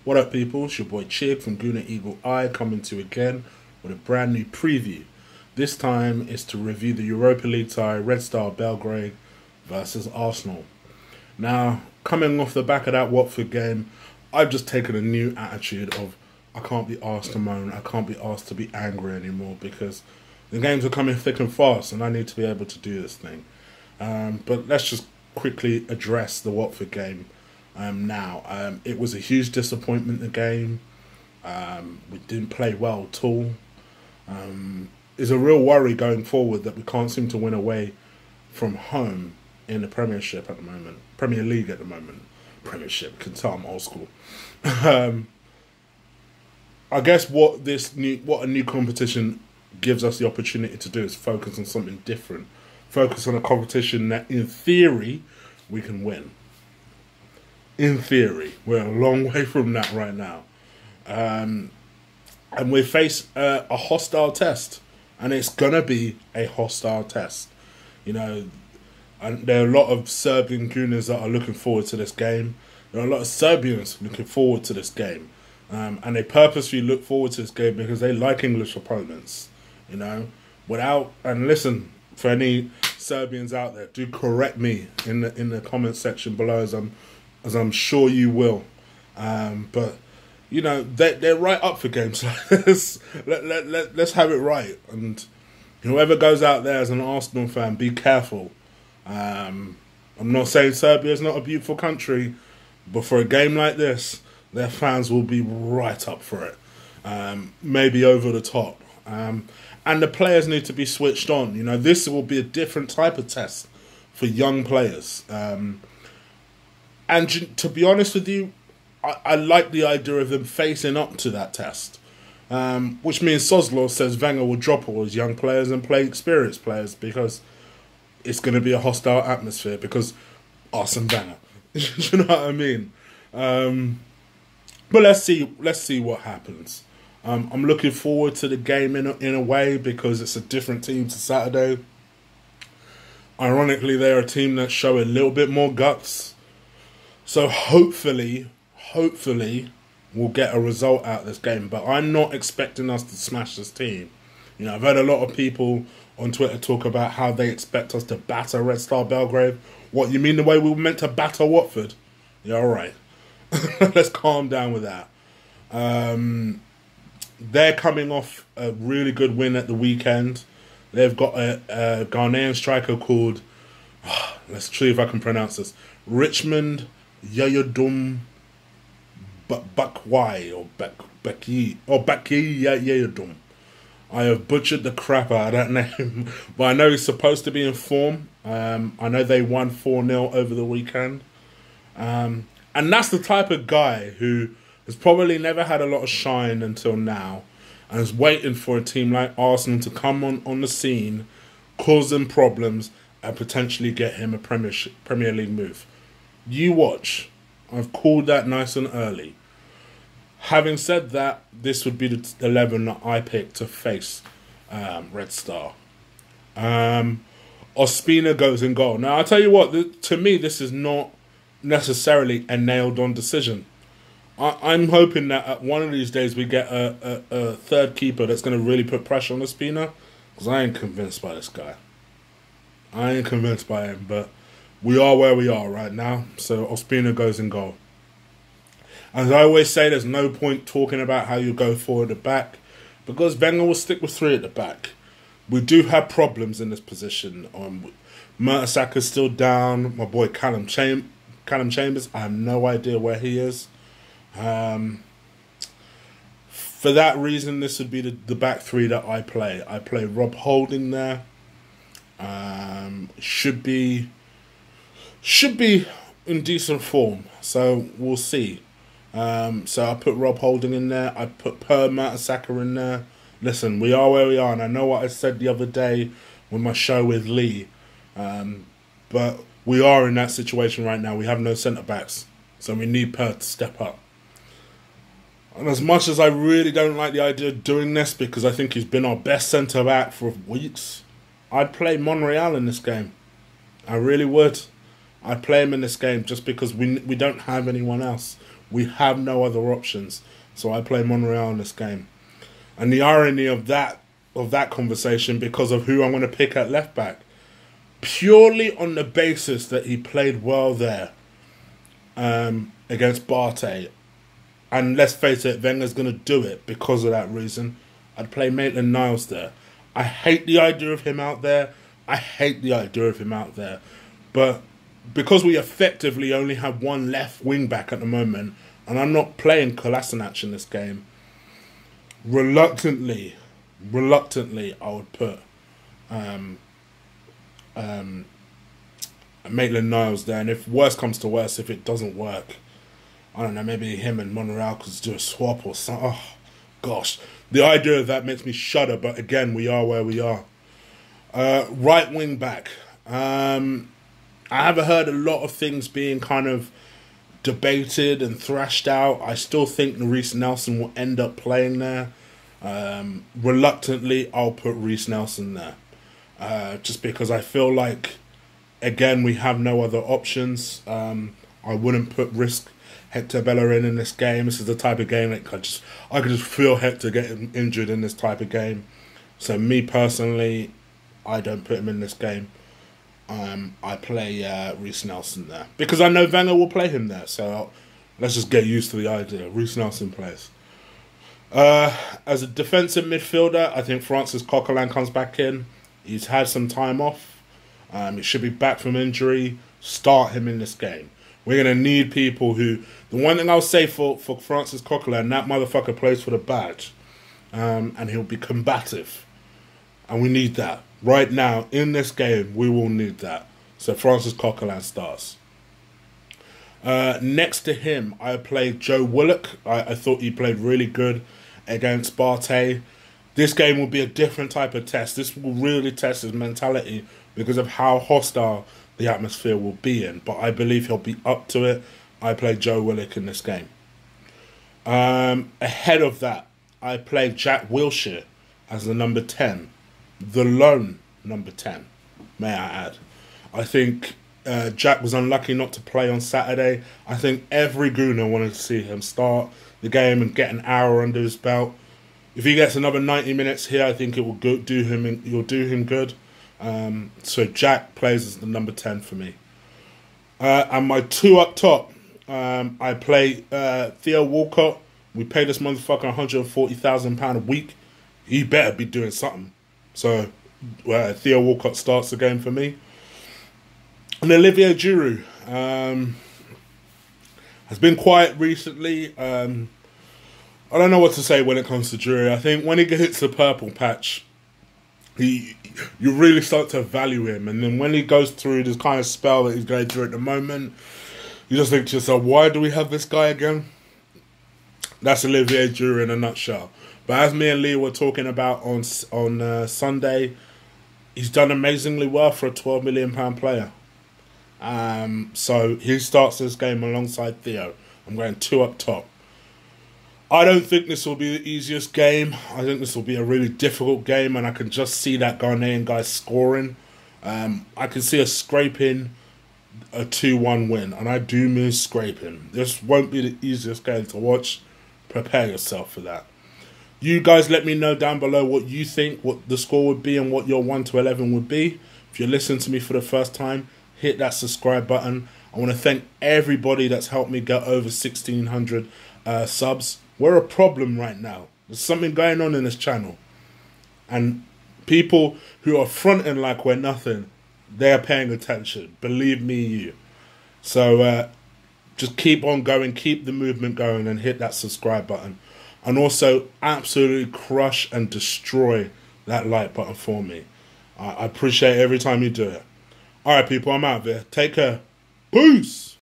What up, people? It's your boy Chig from Guna Eagle Eye coming to you again with a brand new preview. This time is to review the Europa League tie Red Star Belgrade versus Arsenal. Now, coming off the back of that Watford game, I've just taken a new attitude of I can't be asked to moan, I can't be asked to be angry anymore because the games are coming thick and fast and I need to be able to do this thing. But let's just quickly address the Watford game. It was a huge disappointment, the game. We didn't play well at all. It's a real worry going forward that we can't seem to win away from home in the Premiership at the moment. Premier League at the moment. Premiership, can tell I'm old school. I guess what a new competition gives us the opportunity to do is focus on something different. Focus on a competition that, in theory, we can win. In theory, we're a long way from that right now. And we face a hostile test. And it's going to be a hostile test. You know, and there are a lot of Serbian Gunners that are looking forward to this game. There are a lot of Serbians looking forward to this game. And they purposely look forward to this game because they like English opponents. You know, and listen, for any Serbians out there, do correct me in the comment section below as I'm sure you will. But you know, they're right up for games like this. Let's have it right. And whoever goes out there as an Arsenal fan, be careful. I'm not saying Serbia is not a beautiful country, but for a game like this, their fans will be right up for it. Maybe over the top. And the players need to be switched on. You know, this will be a different type of test for young players. And to be honest with you, I like the idea of them facing up to that test. Which means Soslo says Wenger will drop all his young players and play experienced players because it's going to be a hostile atmosphere because Arsene Wenger. You know what I mean? But let's see what happens. I'm looking forward to the game in a way because it's a different team to Saturday. Ironically, they're a team that show a little bit more guts. So hopefully we'll get a result out of this game. But I'm not expecting us to smash this team. You know, I've heard a lot of people on Twitter talk about how they expect us to batter Red Star Belgrade. What, you mean the way we were meant to batter Watford? Yeah, all right. Let's calm down with that. They're coming off a really good win at the weekend. They've got a Ghanaian striker called, let's see if I can pronounce this, Richmond Yayadum Bakwai or Baki Yayadum. I have butchered the crap out of that name, but I know he's supposed to be in form. I know they won 4-0 over the weekend. And that's the type of guy who has probably never had a lot of shine until now and is waiting for a team like Arsenal to come on the scene, cause them problems, and potentially get him a Premier League move. You watch. I've called that nice and early. Having said that, this would be the 11 that I picked to face Red Star. Ospina goes in goal. Now, I'll tell you what, to me, this is not necessarily a nailed-on decision. I'm hoping that one of these days we get a third keeper that's going to really put pressure on Ospina, because I ain't convinced by this guy. I ain't convinced by him, but we are where we are right now, so Ospina goes in goal. As I always say, there's no point talking about how you go forward at the back, because Wenger will stick with 3 at the back. We do have problems in this position. Mertesacker still down. My boy Callum Chambers, I have no idea where he is. For that reason, this would be the back 3 that I play. I play Rob Holding there. Should be in decent form, so we'll see. So I put Rob Holding in there. I put Per Mertesacker in there. Listen, we are where we are, and I know what I said the other day with my show with Lee. But we are in that situation right now. We have no centre-backs, so we need Per to step up. And as much as I really don't like the idea of doing this, because I think he's been our best centre-back for weeks, I'd play Monreal in this game. I really would. I'd play him in this game just because we don't have anyone else. We have no other options. So I play Monreal in this game. And the irony of that conversation, because of who I'm going to pick at left back, purely on the basis that he played well there against Barté, and let's face it, Wenger's going to do it because of that reason, I'd play Maitland-Niles there. I hate the idea of him out there. But because we effectively only have one left wing back at the moment, and I'm not playing Kolasinac in this game, reluctantly, I would put Maitland-Niles there. And if worse comes to worse, if it doesn't work, I don't know, maybe him and Monreal could do a swap or something. Oh, gosh. The idea of that makes me shudder, but again, we are where we are. Right wing back. I have heard a lot of things being kind of debated and thrashed out. I still think Reece Nelson will end up playing there. Reluctantly, I'll put Reece Nelson there. Just because I feel like, again, we have no other options. I wouldn't risk Hector Bellerin in this game. This is the type of game that I could just feel Hector getting injured in this type of game. So me personally, I don't put him in this game. I play Reece Nelson there because I know Wenger will play him there. So let's just get used to the idea. Reece Nelson plays. As a defensive midfielder, I think Francis Coquelin comes back in. He's had some time off. He should be back from injury. Start him in this game. We're going to need people who... The one thing I'll say for Francis Coquelin, that motherfucker plays for the badge. And he'll be combative. And we need that. Right now, in this game, we will need that. So Francis Coquelin starts. Next to him, I played Joe Willock. I thought he played really good against Barté. This game will be a different type of test. This will really test his mentality because of how hostile the atmosphere will be in. But I believe he'll be up to it. I played Joe Willock in this game. Ahead of that, I played Jack Wilshere as the number 10. The lone number 10, may I add. I think Jack was unlucky not to play on Saturday. I think every Gooner wanted to see him start the game and get an hour under his belt. If he gets another 90 minutes here, I think it will do him good. So Jack plays as the number 10 for me. And my two up top, I play Theo Walcott. We pay this motherfucker £140,000 a week. He better be doing something. So Theo Walcott starts the game for me. And Olivier Giroud has been quiet recently. I don't know what to say when it comes to Giroud. I think when he hits the purple patch, you really start to value him. And then when he goes through this kind of spell that he's going through at the moment, you just think to yourself, why do we have this guy again? That's Olivier Giroud in a nutshell. But as me and Lee were talking about on Sunday, he's done amazingly well for a £12 million player. So he starts this game alongside Theo. I'm going two up top. I don't think this will be the easiest game. I think this will be a really difficult game, and I can just see that Ghanaian guy scoring. I can see us scraping a 2-1 win, and I do mean scraping. This won't be the easiest game to watch. Prepare yourself for that. You guys let me know down below what you think, what the score would be and what your 1 to 11 would be. If you're listening to me for the first time, hit that subscribe button. I want to thank everybody that's helped me get over 1,600 subs. We're a problem right now. There's something going on in this channel. And people who are fronting like we're nothing, they are paying attention. Believe me, you. So just keep on going, keep the movement going, and hit that subscribe button. And also absolutely crush and destroy that like button for me. I appreciate it every time you do it. Alright people, I'm out of here. Take care. Peace!